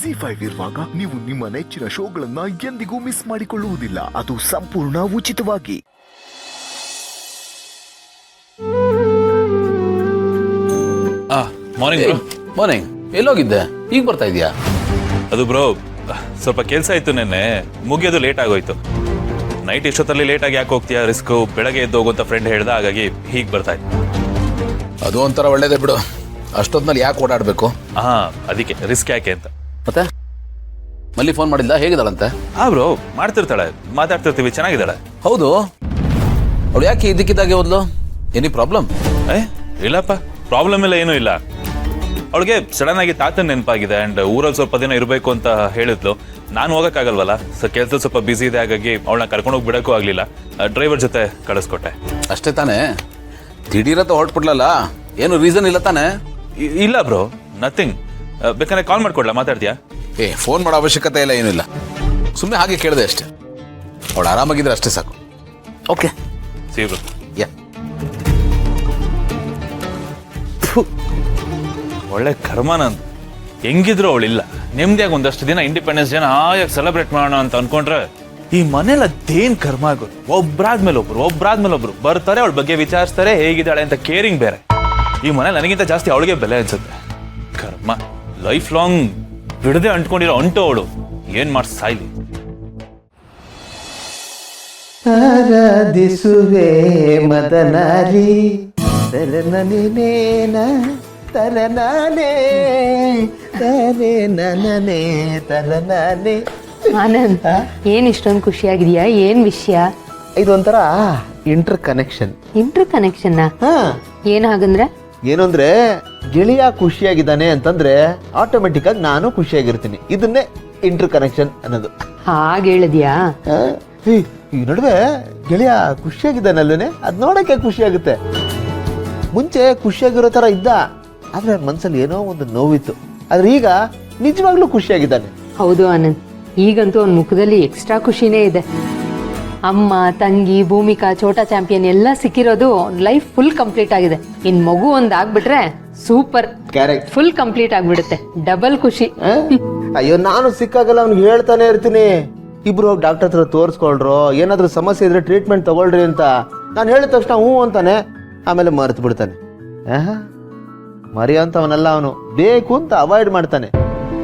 ZEE5 ಇರುವಾಗ ನೀವು ನಿಮ್ಮ ನೆಚ್ಚಿನ ಶೋಗಳನ್ನ ಎಂದಿಗೂ ಮಿಸ್ ಮಾಡಿಕೊಳ್ಳುವುದಿಲ್ಲ. ಅದು ಸಂಪೂರ್ಣ ಉಚಿತವಾಗಿ. Morning bro. ಮಾರ್ನಿಂಗ್. ಎಲ್ಲೋಗಿದ್ದೆ? ಈಗ ಬರ್ತಾ ಇದೆಯಾ? ಅದು ಬ್ರೋ ಸ್ವಲ್ಪ ಕೆಲಸ ಇತ್ತು, ನೆನ್ನೆ ಮುಗಿಯೋದು ಲೇಟ್ ಆಗೋಯ್ತು. ನೈಟ್ ಇಷ್ಟೊತ್ತಲ್ಲಿ ಲೇಟಾಗಿ ಯಾಕೆ ಹೋಗ್ತೀಯಾ, ರಿಸ್ಕು, ಬೆಳಗ್ಗೆ ಎದ್ದು ಹೋಗುವಂತ ಫ್ರೆಂಡ್ ಹೇಳ್ದ, ಹಾಗಾಗಿ ಹೀಗೆ ಬರ್ತಾ ಇತ್ತು. ಅದು ಒಂಥರ ಒಳ್ಳೇದೇ ಬಿಡು. ಅಷ್ಟೊತ್ತಿನಲ್ಲಿ ಯಾಕೆ ಓಡಾಡಬೇಕು? ಅದಕ್ಕೆ ರಿಸ್ಕ್ ಯಾಕೆ ಅಂತ. ಮತ್ತೆ ಮಲ್ಲಿ ಫೋನ್ ಮಾಡಿಲ್ಲ, ಹೇಗಿದ್ದಾಳಂತೆ? ಬ್ರೋ ಮಾಡ್ತಿರ್ತಾಳೆ, ಮಾತಾಡ್ತಿರ್ತೀವಿ, ಚೆನ್ನಾಗಿದ್ದಾಳೆ. ಹೌದು, ಅವಳು ಯಾಕೆ ಇದಕ್ಕಿದ್ದಾಗೆ ಹೋದ್ಲು? Any problem? ಇಲ್ಲಪ್ಪ, ಪ್ರಾಬ್ಲಮ್ ಎಲ್ಲ ಏನೂ ಇಲ್ಲ. ಅವಳಿಗೆ ಸಡನ್ ಆಗಿ ತಾತನ ನೆನಪಾಗಿದೆ ಅಂಡ್ ಊರಲ್ಲಿ ಸ್ವಲ್ಪ ದಿನ ಇರಬೇಕು ಅಂತ ಹೇಳಿದ್ಲು. ನಾನು ಹೋಗಕ್ಕಾಗಲ್ವಲ್ಲ, ಸೊ ಕೆಲಸ ಸ್ವಲ್ಪ ಬಿಸಿ ಇದೆ, ಹಾಗಾಗಿ ಅವಳನ್ನ ಕರ್ಕೊಂಡು ಹೋಗಿ ಬಿಡಕ್ಕೂ ಆಗ್ಲಿಲ್ಲ. ಡ್ರೈವರ್ ಜೊತೆ ಕಳಿಸ್ಕೊಟ್ಟೆ ಅಷ್ಟೇ ತಾನೇ? ದಿಢೀರತ್ತ ಹೊರಟ್ಬಿಡ್ಲಲ್ಲ, ಏನು ರೀಸನ್ ಇಲ್ಲ ತಾನೆ? ಇಲ್ಲ ಬ್ರೋ, ನಥಿಂಗ್. ಬೇಕಾದ್ರೆ ಕಾಲ್ ಮಾಡ್ಕೊಡ್ಲಾ, ಮಾತಾಡ್ತೀಯಾ? ಫೋನ್ ಮಾಡೋ ಅವಶ್ಯಕತೆ ಇಲ್ಲ, ಏನೂ ಇಲ್ಲ. ಸುಮ್ಮನೆ ಹಾಗೆ ಕೇಳಿದೆ ಅಷ್ಟೇ. ಅವಳು ಆರಾಮಾಗಿದ್ರೆ ಅಷ್ಟೇ ಸಾಕು. Okay, C bro. ಯಾ, ಒಳ್ಳೆ ಕರ್ಮ ನಂದು. ಹೆಂಗಿದ್ರು ಅವಳಿಲ್ಲ, ನೆಮ್ಮದಿಯಾಗಿ ಒಂದಷ್ಟು ದಿನ ಇಂಡಿಪೆಂಡೆನ್ಸ್ ಡೇನ ಹಾಯಾಗಿ ಸೆಲೆಬ್ರೇಟ್ ಮಾಡೋಣ ಅಂತ ಅನ್ಕೊಂಡ್ರೆ ಈ ಮನೇಲಿ ಅದೇನ್ ಕರ್ಮ ಆಗೋದು. ಒಬ್ರಾದ್ಮೇಲೆ ಒಬ್ರು ಬರ್ತಾರೆ, ಅವಳ ಬಗ್ಗೆ ವಿಚಾರಿಸ್ತಾರೆ, ಹೇಗಿದ್ದಾಳೆ ಅಂತ ಕೇರಿಂಗ್ ಬೇರೆ. ಈ ಮನೇಲಿ ನನಗಿಂತ ಜಾಸ್ತಿ ಅವಳಿಗೆ ಬೆಲೆ ಅನ್ಸುತ್ತೆ. ಕರ್ಮ, ಲೈಫ್ ಲಾಂಗ್ ಬಿಡದೆ ಅಂಟ್ಕೊಂಡಿರೋ ಅಂಟು ಅವಳು. ಏನ್ ಮಾಡಿ ಸಾಯ್ಲಿ. ಆರಾಧಿಸುವೆ ಮದನಾರಿ ತರನನೇನ ತರನಾನೇ ತರೆ ನನೇ ತರನಾನೇ. ಆನಂದ್, ಏನ್ ಇಷ್ಟೊಂದು ಖುಷಿಯಾಗಿದೆಯಾ? ಏನ್ ವಿಷಯ? ಇದೊಂಥರ ಇಂಟರ್ ಕನೆಕ್ಷನ್. Inter connection? ಏನ್ ಹಾಗಂದ್ರೆ? ಏನು ಅಂದ್ರೆ, ಗೆಳೆಯ ಖುಷಿಯಾಗಿದ್ದಾನೆ ಅಂತಂದ್ರೆ ಆಟೋಮೆಟಿಕ್ ಆಗಿ ನಾನು ಖುಷಿಯಾಗಿರ್ತೀನಿ. ಇದನ್ನೇ ಇಂಟರ್ ಕನೆಕ್ಷನ್ ಅನ್ನೋದು. ಹಾಗೆ ಹೇಳಿದ್ಯಾ? ಈ ನಡುವೆ ಗೆಳೆಯ ಖುಷಿಯಾಗಿದ್ದಾನಲ್ಲೇನೆ, ಅದ್ ನೋಡಕ್ಕೆ ಖುಷಿಯಾಗುತ್ತೆ. ಮುಂಚೆ ಖುಷಿಯಾಗಿರೋ ತರ ಇದ್ದ, ಆದ್ರೆ ಅವ್ನ ಮನ್ಸಲ್ಲಿ ಏನೋ ಒಂದು ನೋವಿತ್ತು. ಆದ್ರೆ ಈಗ ನಿಜವಾಗ್ಲೂ ಖುಷಿಯಾಗಿದ್ದಾನೆ. ಹೌದು ಆನಂದ್, ಈಗಂತೂ ಅವ್ನ ಮುಖದಲ್ಲಿ ಎಕ್ಸ್ಟ್ರಾ ಖುಷಿನೇ ಇದೆ. ಅಮ್ಮ, ತಂಗಿ, ಭೂಮಿಕಾ, ಛೋಟಾ ಚಾಂಪಿಯನ್ ಎಲ್ಲ ಸಿಕ್ಕಿರೋದು ಲೈಫ್ ಫುಲ್ ಕಂಪ್ಲೀಟ್ ಆಗಿದೆ. ಇನ್ ಮಗು ಒಂದ್ ಆಗ್ಬಿಟ್ರೆ ಸೂಪರ್, ಕ್ಯಾರೆಕ್ಟ್ ಫುಲ್ ಕಂಪ್ಲೀಟ್ ಆಗ್ಬಿಡುತ್ತೆ. ಡಬಲ್ ಖುಷಿ. ಅಯ್ಯೋ, ನಾನು ಸಿಕ್ಕಾಗಲ್ಲ ಅವ್ನಿಗೆ ಹೇಳ್ತಾನೆ ಇರ್ತೀನಿ, ಇಬ್ರು ಹೋಗಿ ಡಾಕ್ಟರ್ ಹತ್ರ ತೋರಿಸ್ಕೊಳ್ರು, ಏನಾದ್ರೂ ಸಮಸ್ಯೆ ಇದ್ರೆ ಟ್ರೀಟ್ಮೆಂಟ್ ತಗೊಳ್ರಿ ಅಂತ. ನಾನು ಹೇಳಿದ ತಕ್ಷಣ ಹ್ಞೂ ಅಂತಾನೆ, ಆಮೇಲೆ ಮರೆತು ಬಿಡ್ತಾನೆ. ಮರಿ ಅಂತ ಅವನಲ್ಲ, ಅವನು ಬೇಕು ಅಂತ ಅವಾಯ್ಡ್ ಮಾಡ್ತಾನೆ.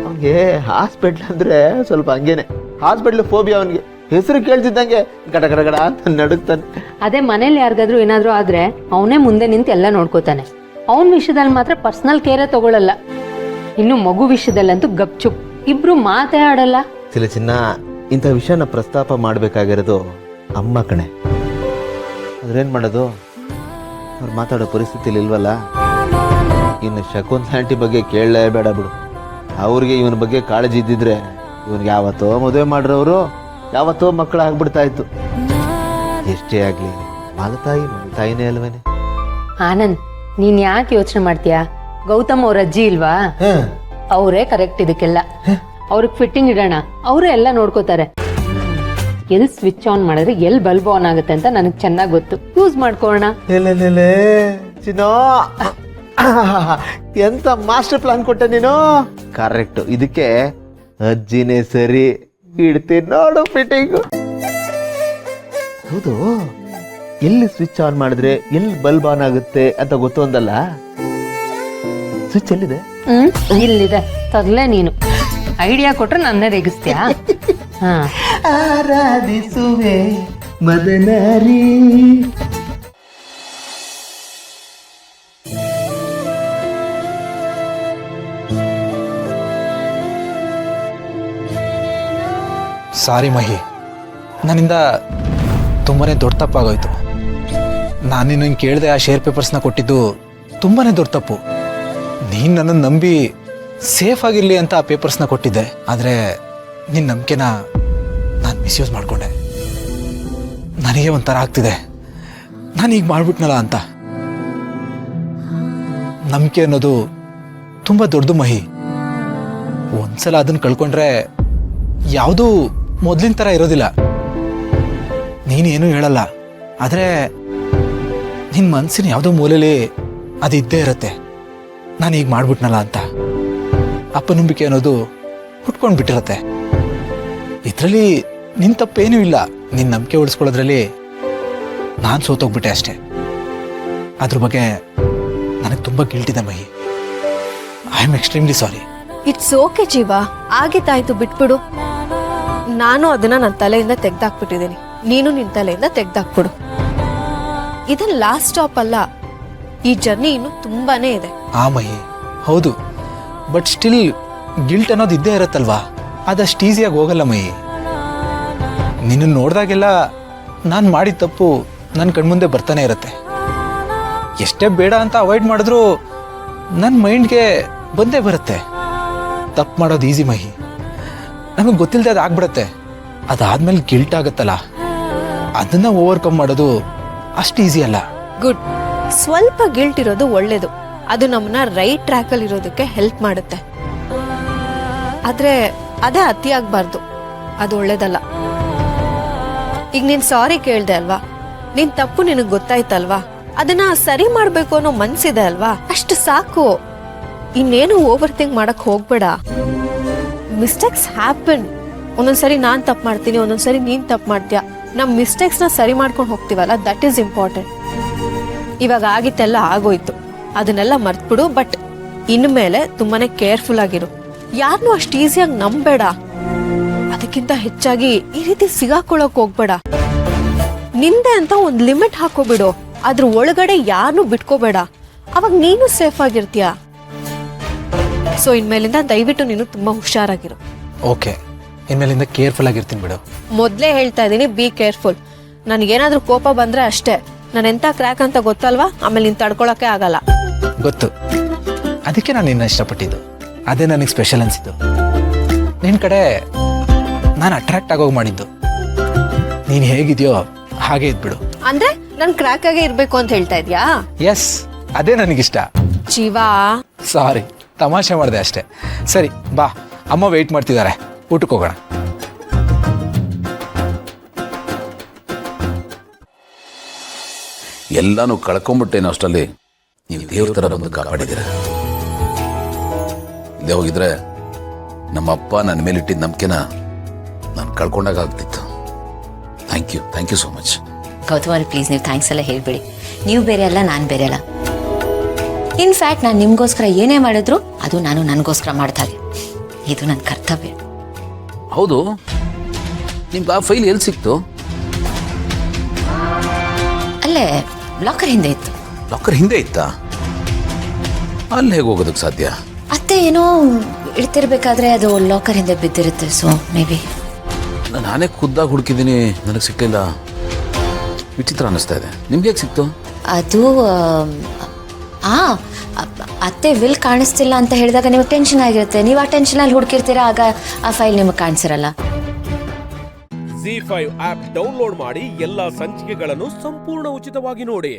ಅವನಿಗೆ ಹಾಸ್ಪಿಟ್ಲ್ ಅಂದ್ರೆ ಸ್ವಲ್ಪ ಹಂಗೇನೆ, ಹಾಸ್ಪಿಟ್ಲ್ ಫೋಬಿಯಾ. ಅವನಿಗೆ ಹೆಸರು ಕೇಳ್ತಿದ್ದಂಗೆ ಗಡ ಗಡ ಗಡ ಅಂತ ನಡುಕ್ತಾನೆ. ಅದೇ ಮನೇಲಿ ಯಾರಿಗಾದ್ರೂ ಏನಾದ್ರೂ ಆದ್ರೆ ಅವನೇ ಮುಂದೆ ನಿಂತು ಎಲ್ಲ ನೋಡ್ಕೋತಾನೆ. ಅವನ ವಿಷಯದಲ್ಲಿ ಮಾತ್ರ ಪರ್ಸನಲ್ ಕೇರೇ ತಗೊಳ್ಳಲ್ಲ. ಇನ್ನು ಮಗು ವಿಷಯದಲ್ಲಂತೂ ಗಪ್ಚುಪ್, ಇಬ್ರು ಮಾತೇ ಆಡಲ್ಲ. ಚಿನ್ನ, ಇಂಥ ವಿಷಯನ ಪ್ರಸ್ತಾಪ ಮಾಡ್ಬೇಕಾಗಿರೋದು ಅಮ್ಮ ಕಣೆ. ಅದ್ರೇನ್ ಮಾಡೋದು, ಅವ್ರು ಮಾತಾಡೋ ಪರಿಸ್ಥಿತಿಲಿ ಇಲ್ವಲ್ಲ. ಇನ್ನು ಶಕುಂತಲಾ ಆಂಟಿ ಬಗ್ಗೆ ಕೇಳಲೇಬೇಡ ಬಿಡು. ಅವ್ರಿಗೆ ಇವನ ಬಗ್ಗೆ ಕಾಳಜಿ ಇದ್ದಿದ್ರೆ ಇವನ್ಗೆ ಯಾವತ್ತೋ ಮದುವೆ ಮಾಡ್ರವರು, ಯಾವತ್ತೋ ಮಕ್ಕಳು ಆಗ್ಬಿಡ್ತಾ ಇತ್ತು. ಎಷ್ಟೇ ಆಗ್ಲಿ ತಾಯಿನೇ ಅಲ್ವೇನೆ. ಆನಂದ್, ನೀನ್ ಯಾಕೆ ಯೋಚನೆ ಮಾಡ್ತೀಯಾ? ಗೌತಮ್ ಅವ್ರ ಅಜ್ಜಿ ಇಲ್ವಾ? ಅವರೇ ಕರೆಕ್ಟ್ ಇದಕ್ಕೆಲ್ಲ. ಅವ್ರಿಗೆ ಫಿಟ್ಟಿಂಗ್ ಇಡೋಣ, ಅವರೇ ಎಲ್ಲ ನೋಡ್ಕೋತಾರೆ. ಎಲ್ ಸ್ವಿಚ್ ಆನ್ ಮಾಡಿದ್ರೆ ಎಲ್ ಬಲ್ಬ್ ಆನ್ ಆಗುತ್ತೆ ಅಂತ ನನಗೆ ಚೆನ್ನಾಗಿ ಗೊತ್ತು. ಯೂಸ್ ಮಾಡ್ಕೋಣ. ಚಿನ್ನೋ, ಎಂತ ಮಾಸ್ಟರ್ ಪ್ಲಾನ್ ಕೊಟ್ಟೆ ನೀನು. ಕರೆಕ್ಟ್, ಇದಕ್ಕೆ ಅಜ್ಜಿನೇ ಸರಿ. ಇಡ್ತೀನಿ ನೋಡು ಫಿಟ್ಟಿಂಗ್. ಹೌದು, ಎಲ್ಲಿ ಸ್ವಿಚ್ ಆನ್ ಮಾಡಿದ್ರೆ ಎಲ್ಲಿ ಬಲ್ಬ್ ಆನ್ ಆಗುತ್ತೆ ಅಂತ ಗೊತ್ತು ಅಂದಲ್ಲ. ಸ್ವಿಚ್ ಎಲ್ಲಿದೆ? ಇಲ್ಲಿದೆ, ತರ್ಲೆ ನೀನು. ಐಡಿಯಾ ಕೊಟ್ರೆ ನನ್ನೇ ರೇಗಿಸ್ತೀಯಾ? ಆರಾಧಿಸುವೆ ಮದನಾರಿ. ಸಾರಿ ಮಹಿ, ನನ್ನಿಂದ ತುಂಬಾ ದೊಡ್ಡ ತಪ್ಪಾಗೋಯ್ತು. ನಾನು ನಿನ್ನ ಕೇಳಿದೆ ಆ ಶೇರ್ ಪೇಪರ್ಸ್ನ ಕೊಟ್ಟಿದ್ದು ತುಂಬಾ ದೊಡ್ಡ ತಪ್ಪು. ನೀನು ನನ್ನನ್ನು ನಂಬಿ ಸೇಫ್ ಆಗಿರಲಿ ಅಂತ ಆ ಪೇಪರ್ಸ್ನ ಕೊಟ್ಟಿದ್ದೆ. ಆದರೆ ನಿನ್ನ ನಂಬಿಕೆನ ನಾನು ಮಿಸ್ಯೂಸ್ ಮಾಡಿಕೊಂಡೆ. ನನಗೆ ಒಂಥರ ಆಗ್ತಿದೆ, ನಾನು ಈಗ ಮಾಡ್ಬಿಟ್ನಲ್ಲ ಅಂತ. ನಂಬಿಕೆ ಅನ್ನೋದು ತುಂಬ ದೊಡ್ಡದು ಮಹಿ. ಒಂದ್ಸಲ ಅದನ್ನು ಕಳ್ಕೊಂಡ್ರೆ ಯಾವುದೂ ಮೊದಲಿನ ಥರ ಇರೋದಿಲ್ಲ. ನೀನೇನು ಹೇಳಲ್ಲ, ಆದರೆ ನಿನ್ನ ಮನಸ್ಸಿನ ಯಾವುದೋ ಮೂಲೆಯಲ್ಲಿ ಅದು ಇದ್ದೇ ಇರುತ್ತೆ, ನಾನು ಈಗ ಮಾಡ್ಬಿಟ್ನಲ್ಲ ಅಂತ. ಅಪನಂಬಿಕೆ ಅನ್ನೋದು ಹುಟ್ಕೊಂಡು ಬಿಟ್ಟಿರತ್ತೆ. ಇದರಲ್ಲಿ ನಿನ್ನ ತಪ್ಪೇನೂ ಇಲ್ಲ. ನಿನ್ನ ನಂಬಿಕೆ ಉಳಿಸ್ಕೊಳ್ಳೋದ್ರಲ್ಲಿ ನಾನು ಸೋತೋಗ್ಬಿಟ್ಟೆ ಅಷ್ಟೇ. ಅದ್ರ ಬಗ್ಗೆ ನನಗೆ ತುಂಬ ಗಿಲ್ಟ್ ಇದೆ Mahi. I am extremely sorry. It's okay Jeeva, ಆಗಿದ್ದಾಯ್ತು, ಬಿಟ್ಬಿಡು. ನಾನು ಅದನ್ನ ನನ್ನ ತಲೆಯಿಂದ ತೆಗ್ದಾಕ್ಬಿಟ್ಟಿದ್ದೀನಿ, ನೀನು ನಿನ್ನ ತಲೆಯಿಂದ ತೆಗ್ದಾಕ್ಬಿಡು. ಇದನ್ನ ಲಾಸ್ಟ್ ಸ್ಟಾಪ್ ಅಲ್ಲ, ಈ ಜರ್ನಿ ಇನ್ನು ತುಂಬಾನೇ ಇದೆ. ಆ ಮಹಿ, ಹೌದು, ಬಟ್ ಸ್ಟಿಲ್ ಗಿಲ್ಟ್ ಅನ್ನೋದು ಇದ್ದೇ ಇರತ್ತಲ್ವಾ, ಅದಷ್ಟು ಈಸಿಯಾಗಿ ಹೋಗಲ್ಲ ಮಹಿ. ನಿನ್ನ ನೋಡಿದಾಗೆಲ್ಲ ನಾನು ಮಾಡಿದ ತಪ್ಪು ನನ್ನ ಕಣ್ಮುಂದೆ ಬರ್ತಾನೆ ಇರುತ್ತೆ. ಎಷ್ಟೇ ಬೇಡ ಅಂತ ಅವಾಯ್ಡ್ ಮಾಡಿದ್ರೂ ನನ್ನ ಮೈಂಡ್ಗೆ ಬಂದೇ ಬರುತ್ತೆ. ತಪ್ಪು ಮಾಡೋದು ಈಸಿ ಮಹಿ, ನಮಗೆ ಗೊತ್ತಿಲ್ಲದೆ ಅದು ಆಗ್ಬಿಡತ್ತೆ. ಅದಾದ್ಮೇಲೆ ಗಿಲ್ಟ್ ಆಗುತ್ತಲ್ಲ, ಅದನ್ನ ಓವರ್ಕಮ್ ಮಾಡೋದು ಅಷ್ಟು ಈಸಿ ಅಲ್ಲ. ಗುಡ್. ಸ್ವಲ್ಪ ಗಿಲ್ಟ್ ಇರೋದು ಒಳ್ಳೇದು, ಅದು ನಮ್ಮನ್ನ ರೈಟ್ ಟ್ರ್ಯಾಕ್ ಅಲ್ಲಿ ಇರೋದಕ್ಕೆ ಹೆಲ್ಪ್ ಮಾಡುತ್ತೆ. ಆದ್ರೆ ಅದೇ ಅತಿ ಆಗ್ಬಾರ್ದು, ಅದು ಒಳ್ಳೇದಲ್ಲ. ಈಗ ನೀನ್ ಸಾರಿ ಕೇಳ್ದೆ ಅಲ್ವಾ, ನಿನ್ ತಪ್ಪು ನಿನಗ್ ಗೊತ್ತಾಯ್ತಲ್ವಾ, ಅದನ್ನ ಸರಿ ಮಾಡ್ಬೇಕು ಅನ್ನೋ ಮನ್ಸಿದೆ ಅಲ್ವಾ, ಅಷ್ಟು ಸಾಕು. ಇನ್ನೇನು ಓವರ್ ಥಿಂಕ್ ಮಾಡಕ್ ಹೋಗ್ಬೇಡ. Mistakes happen. ಒಂದೊಂದ್ಸರಿ ನಾನ್ ತಪ್ಪು ಮಾಡ್ತೀನಿ, ಒಂದೊಂದ್ಸರಿ ನೀನ್ ತಪ್ಪು ಮಾಡ್ತೀಯ. ನಮ್ ಮಿಸ್ಟೇಕ್ಸ್ ನ ಸರಿ ಮಾಡ್ಕೊಂಡು ಹೋಗ್ತೀವಲ್ಲ, ದಟ್ ಈಸ್ ಇಂಪಾರ್ಟೆಂಟ್. ಇವಾಗ ಆಗಿತ್ತೆಲ್ಲ ಆಗೋಯ್ತು, ಅದನ್ನೆಲ್ಲ ಮರ್ತ್ಬಿಡು. ಬಟ್ ಇನ್ಮೇಲೆ ತುಂಬಾನೇ ಕೇರ್ಫುಲ್ ಆಗಿರು. ಯಾರನ್ನೂ ಅಷ್ಟು ಈಸಿಯಾಗಿ ನಂಬೇಡ. ಅದಕ್ಕಿಂತ ಹೆಚ್ಚಾಗಿ ಈ ರೀತಿ ಸಿಗಾಕೊಳ್ಳೋಕ್ ಹೋಗ್ಬೇಡ. ನಿಂದೆ ಅಂತ ಒಂದ್ ಲಿಮಿಟ್ ಹಾಕೋಬಿಡು, ಅದ್ರ ಒಳಗಡೆ ಯಾರನ್ನೂ ಬಿಟ್ಕೋಬೇಡ. ಅವಾಗ ನೀನು ಸೇಫ್ ಆಗಿರ್ತೀಯ. ಸೊ ಇನ್ಮೇಲಿಂದ ದಯವಿಟ್ಟು ನೀನು ತುಂಬಾ ಹುಷಾರಾಗಿರು. ಓಕೆ, ಇನ್ಮೇಲಿಂದ ಕೇರ್ಫುಲ್ ಆಗಿರ್ತೀನಿ ಬಿಡು. ಮೊದ್ಲೇ ಹೇಳ್ತಾ ಇದೀನಿ, ಬಿ ಕೇರ್ಫುಲ್. ನನಗೇನಾದ್ರೂ ಕೋಪ ಬಂದ್ರೆ ಅಷ್ಟೇ, ನಾನು ಎಂತ ಕ್ರ್ಯಾಕ್ ಅಂತ ಗೊತ್ತಲ್ವಾ, ಆಮೇಲೆ ನೀನ್ ತಡ್ಕೊಳಕ್ಕೆ ಆಗಲ್ಲ. ಗೊತ್ತು, ಅದಕ್ಕೆ ನಾನು ನಿನ್ನ ಇಷ್ಟಪಟ್ಟಿದ್ದು. ಅದೇ ನನಗೆ ಸ್ಪೆಷಲ್ ಅನ್ಸಿದ್ದು. ನಿನ್ನ ಕಡೆ ನಾನು ಅಟ್ರಾಕ್ಟ್ ಆಗೋಗಿ ಮಾಡಿದ್ದು. ನೀನು ಹೇಗಿದೆಯೋ ಹಾಗೆ ಇದ್ಬಿಡು. ಅಂದ್ರೆ ನನ್ ಕ್ರ್ಯಾಕ್ ಆಗೇ ಇರ್ಬೇಕು ಅಂತ ಹೇಳ್ತಾ ಇದ್ಯಾ? ಎಸ್, ಅದೇ ನನಗಿಷ್ಟ. ಜೀವಾ, ಸಾರಿ, ತಮಾಷೆ ಮಾಡಿದೆ ಅಷ್ಟೇ. ಸರಿ ಬಾ, ಅಮ್ಮ ವೆಯ್ಟ್ ಮಾಡ್ತಿದ್ದಾರೆ, ಊಟಕ್ಕೆ ಹೋಗೋಣ. ಎಲ್ಲಾನು ಕಳ್ಕೊಂಡ್ಬಿಟ್ಟೇನೋ ಅಷ್ಟರಲ್ಲಿ ನೀವು ದೇವ್ರ ಥರ ಬಂದು ಕಾಪಾಡಿದ್ದೀರ. ಇಲ್ಲೇ ಹೋಗಿದ್ರೆ ನಮ್ಮ ಅಪ್ಪ ನನ್ನ ಮೇಲೆ ಇಟ್ಟಿದ್ದ ನಂಬಿಕೆನ ನಾನು ಕಳ್ಕೊಂಡಾಗ ಆಗ್ತಿತ್ತು. Thank you so much. Gautam ಅವ್ರೆ, ಪ್ಲೀಸ್ ನೀವು ಥ್ಯಾಂಕ್ಸ್ ಎಲ್ಲ ಹೇಳ್ಬೇಡಿ. ನೀವು ಬೇರೆ ಅಲ್ಲ, ನಾನು ಬೇರೆ ಅಲ್ಲ. ಇನ್ಫ್ಯಾಕ್ಟ್ ನಾನು ನಿಮಗೋಸ್ಕರ ಏನೇ ಮಾಡಿದ್ರು ಅದು ನಾನು ನನಗೋಸ್ಕರ ಮಾಡ್ತಾರೆ. ಇದು ನನ್ನ ಕರ್ತವ್ಯ. ಹೌದು, ನಿಮ್ಗೆ ಆ ಫೈಲ್ ಎಲ್ಲಿ ಸಿಕ್ತು? ಅಲ್ಲೇ ಲಾಕರ್ ಹಿಂದೆ ಇತ್ತು. ಲಾಕರ್ ಹಿಂದೆ ಇತ್ತಾ? ಅಲ್ಲಿ ಹೇಗೆ ಹೋಗೋದಕ್ಕೆ ಸಾಧ್ಯ? ಅತ್ತೆ ಏನೋ ಇಡ್ತಿರ್ಬೇಕಾದ್ರೆ ಅದು ಲಾಕರ್ ಹಿಂದೆ ಬಿದ್ದಿರುತ್ತೆ. ಸೊ ಮೇ ಬಿ ನಾನೇ ಖುದ್ದಾಗಿ ಹುಡುಕಿದ್ದೀನಿ, ನನಗೆ ಸಿಕ್ಕಲಿಲ್ಲ. ವಿಚಿತ್ರ ಅನ್ನಿಸ್ತಾ ಇದೆ. ನಿಮ್ಗೆ ಹೇಗೆ ಸಿಕ್ತು? ಅದು ಅತ್ತೆ ವಿಲ್ ಕಾಣಿಸ್ತಿಲ್ಲ ಅಂತ ಹೇಳಿದಾಗ ನಿಮಗೆ ಟೆನ್ಷನ್ ಆಗಿರುತ್ತೆ. ನೀವು ಆ ಟೆನ್ಷನಲ್ಲಿ ಹುಡುಕಿರ್ತೀರಾ, ಆಗ ಆ ಫೈಲ್ ನಿಮಗೆ ಕಾಣಿಸಿರಲ್ಲ. ZEE5 ಆಪ್ ಡೌನ್ಲೋಡ್ ಮಾಡಿ ಎಲ್ಲಾ ಸಂಚಿಕೆಗಳನ್ನು ಸಂಪೂರ್ಣ ಉಚಿತವಾಗಿ ನೋಡಿ.